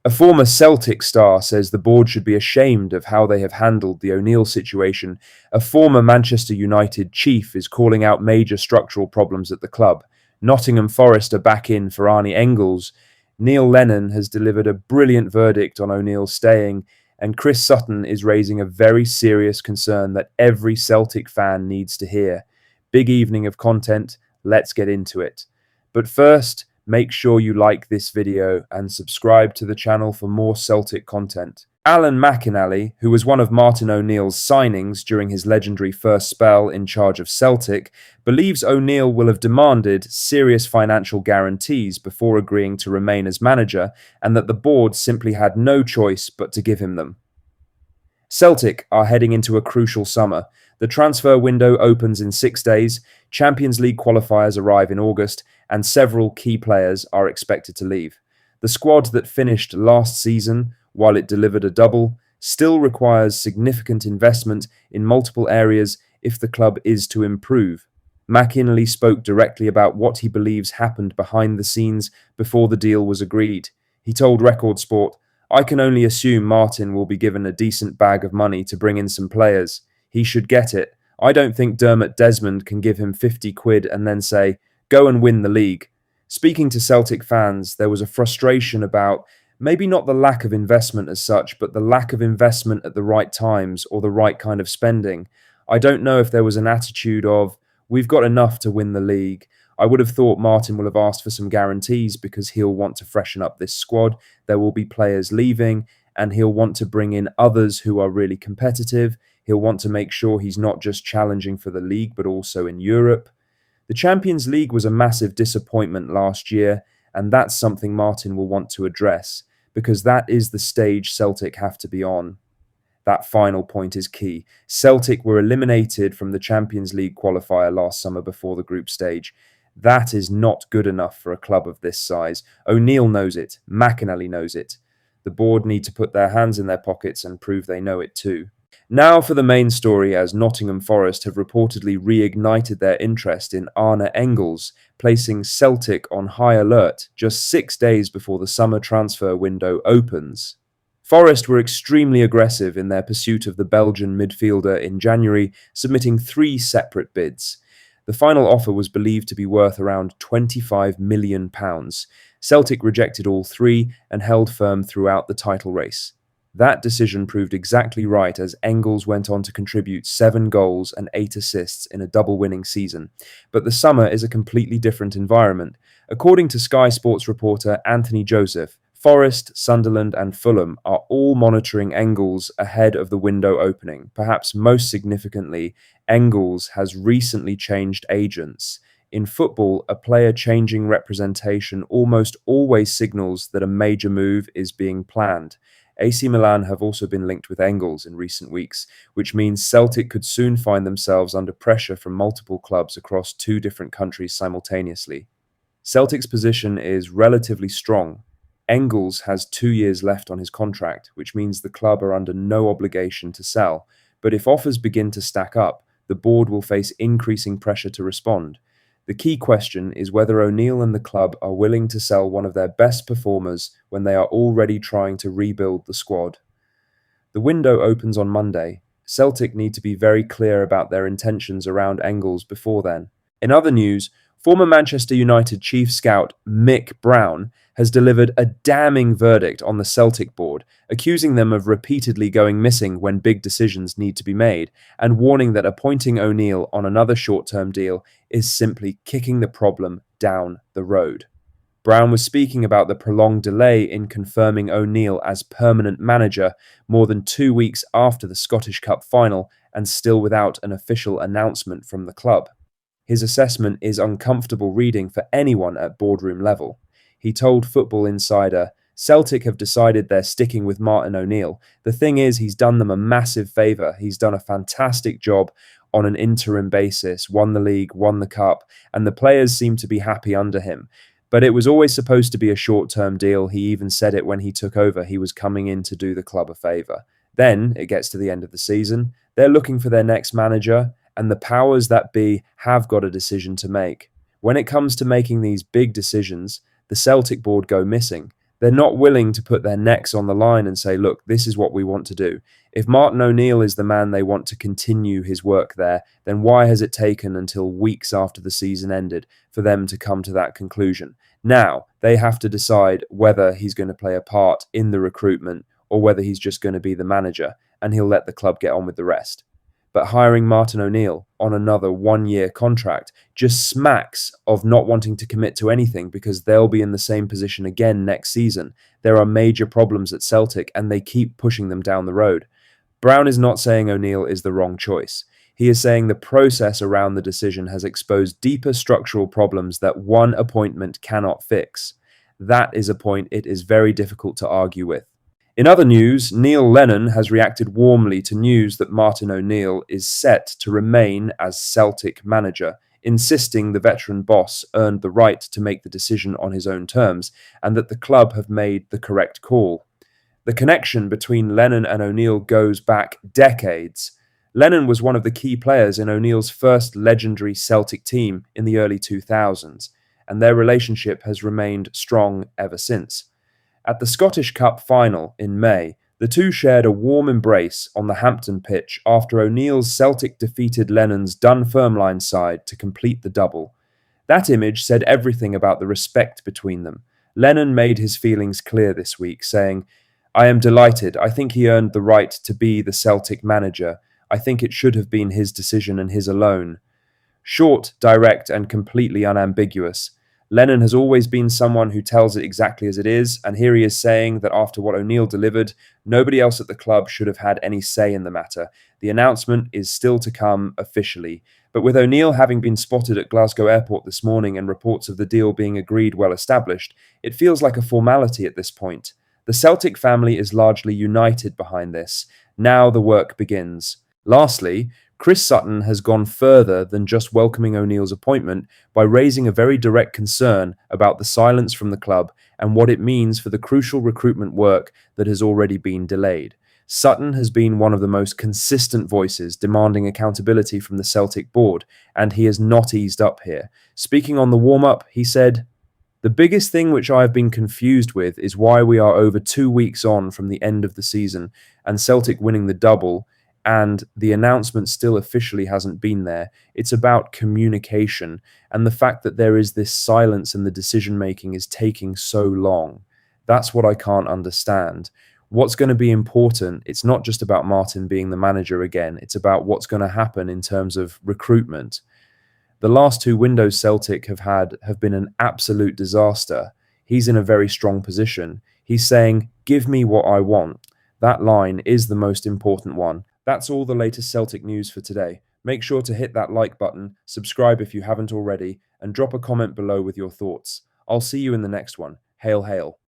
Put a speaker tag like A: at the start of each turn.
A: A former Celtic star says the board should be ashamed of how they have handled the O'Neill situation. A former Manchester United chief is calling out major structural problems at the club. Nottingham Forest are back in for Engles. Neil Lennon has delivered a brilliant verdict on O'Neill staying, and Chris Sutton is raising a very serious concern that every Celtic fan needs to hear. Big evening of content, let's get into it. But first, make sure you like this video and subscribe to the channel for more Celtic content. Alan McInally, who was one of Martin O'Neill's signings during his legendary first spell in charge of Celtic, believes O'Neill will have demanded serious financial guarantees before agreeing to remain as manager, and that the board simply had no choice but to give him them. Celtic are heading into a crucial summer. The transfer window opens in 6 days, Champions League qualifiers arrive in August, and several key players are expected to leave. The squad that finished last season, while it delivered a double, still requires significant investment in multiple areas if the club is to improve. McInally spoke directly about what he believes happened behind the scenes before the deal was agreed. He told Record Sport, "I can only assume Martin will be given a decent bag of money to bring in some players. He should get it. I don't think Dermot Desmond can give him 50 quid and then say, go and win the league." Speaking to Celtic fans, there was a frustration about maybe not the lack of investment as such, but the lack of investment at the right times or the right kind of spending. I don't know if there was an attitude of, we've got enough to win the league. I would have thought Martin will have asked for some guarantees because he'll want to freshen up this squad. There will be players leaving, and he'll want to bring in others who are really competitive. He'll want to make sure he's not just challenging for the league, but also in Europe. The Champions League was a massive disappointment last year, and that's something Martin will want to address, because that is the stage Celtic have to be on. That final point is key. Celtic were eliminated from the Champions League qualifier last summer before the group stage. That is not good enough for a club of this size. O'Neill knows it. McInally knows it. The board need to put their hands in their pockets and prove they know it too. Now for the main story, as Nottingham Forest have reportedly reignited their interest in Engles, placing Celtic on high alert just 6 days before the summer transfer window opens. Forest were extremely aggressive in their pursuit of the Belgian midfielder in January, submitting 3 separate bids. The final offer was believed to be worth around £25 million. Celtic rejected all 3 and held firm throughout the title race. That decision proved exactly right, as Engles went on to contribute 7 goals and 8 assists in a double-winning season. But the summer is a completely different environment. According to Sky Sports reporter Anthony Joseph, Forest, Sunderland and Fulham are all monitoring Engles ahead of the window opening. Perhaps most significantly, Engles has recently changed agents. In football, a player changing representation almost always signals that a major move is being planned. AC Milan have also been linked with Engles in recent weeks, which means Celtic could soon find themselves under pressure from multiple clubs across 2 different countries simultaneously. Celtic's position is relatively strong. Engles has 2 years left on his contract, which means the club are under no obligation to sell. But if offers begin to stack up, the board will face increasing pressure to respond. The key question is whether O'Neill and the club are willing to sell one of their best performers when they are already trying to rebuild the squad. The window opens on Monday. Celtic need to be very clear about their intentions around Engles before then. In other news, former Manchester United chief scout Mick Brown has delivered a damning verdict on the Celtic board, accusing them of repeatedly going missing when big decisions need to be made, and warning that appointing O'Neill on another short-term deal is simply kicking the problem down the road. Brown was speaking about the prolonged delay in confirming O'Neill as permanent manager more than 2 weeks after the Scottish Cup final, and still without an official announcement from the club. His assessment is uncomfortable reading for anyone at boardroom level. He told Football Insider, "Celtic have decided they're sticking with Martin O'Neill. The thing is, he's done them a massive favour. He's done a fantastic job on an interim basis, won the league, won the cup, and the players seem to be happy under him. But it was always supposed to be a short-term deal. He even said it when he took over. He was coming in to do the club a favour. Then it gets to the end of the season. They're looking for their next manager, and the powers that be have got a decision to make. When it comes to making these big decisions, the Celtic board go missing. They're not willing to put their necks on the line and say, look, this is what we want to do. If Martin O'Neill is the man they want to continue his work there, then why has it taken until weeks after the season ended for them to come to that conclusion? Now, they have to decide whether he's going to play a part in the recruitment or whether he's just going to be the manager and he'll let the club get on with the rest. But hiring Martin O'Neill on another 1-year contract just smacks of not wanting to commit to anything because they'll be in the same position again next season. There are major problems at Celtic and they keep pushing them down the road. Brown is not saying O'Neill is the wrong choice. He is saying the process around the decision has exposed deeper structural problems that one appointment cannot fix. That is a point it is very difficult to argue with. In other news, Neil Lennon has reacted warmly to news that Martin O'Neill is set to remain as Celtic manager, insisting the veteran boss earned the right to make the decision on his own terms and that the club have made the correct call. The connection between Lennon and O'Neill goes back decades. Lennon was one of the key players in O'Neill's first legendary Celtic team in the early 2000s, and their relationship has remained strong ever since. At the Scottish Cup final in May, the two shared a warm embrace on the Hampton pitch after O'Neill's Celtic defeated Lennon's Dunfermline side to complete the double. That image said everything about the respect between them. Lennon made his feelings clear this week, saying, "I am delighted. I think he earned the right to be the Celtic manager. I think it should have been his decision and his alone." Short, direct, and completely unambiguous. Lennon has always been someone who tells it exactly as it is, and here he is saying that after what O'Neill delivered, nobody else at the club should have had any say in the matter. The announcement is still to come officially, but with O'Neill having been spotted at Glasgow Airport this morning and reports of the deal being agreed well established, it feels like a formality at this point. The Celtic family is largely united behind this. Now the work begins. Lastly, Chris Sutton has gone further than just welcoming O'Neill's appointment by raising a very direct concern about the silence from the club and what it means for the crucial recruitment work that has already been delayed. Sutton has been one of the most consistent voices demanding accountability from the Celtic board, and he has not eased up here. Speaking on the warm-up, he said, "The biggest thing which I have been confused with is why we are over 2 weeks on from the end of the season and Celtic winning the double, and the announcement still officially hasn't been there. It's about communication and the fact that there is this silence and the decision-making is taking so long. That's what I can't understand. What's going to be important, it's not just about Martin being the manager again, it's about what's going to happen in terms of recruitment. The last 2 windows Celtic have been an absolute disaster. He's in a very strong position. He's saying, give me what I want." That line is the most important one. That's all the latest Celtic news for today. Make sure to hit that like button, subscribe if you haven't already, and drop a comment below with your thoughts. I'll see you in the next one. Hail, hail.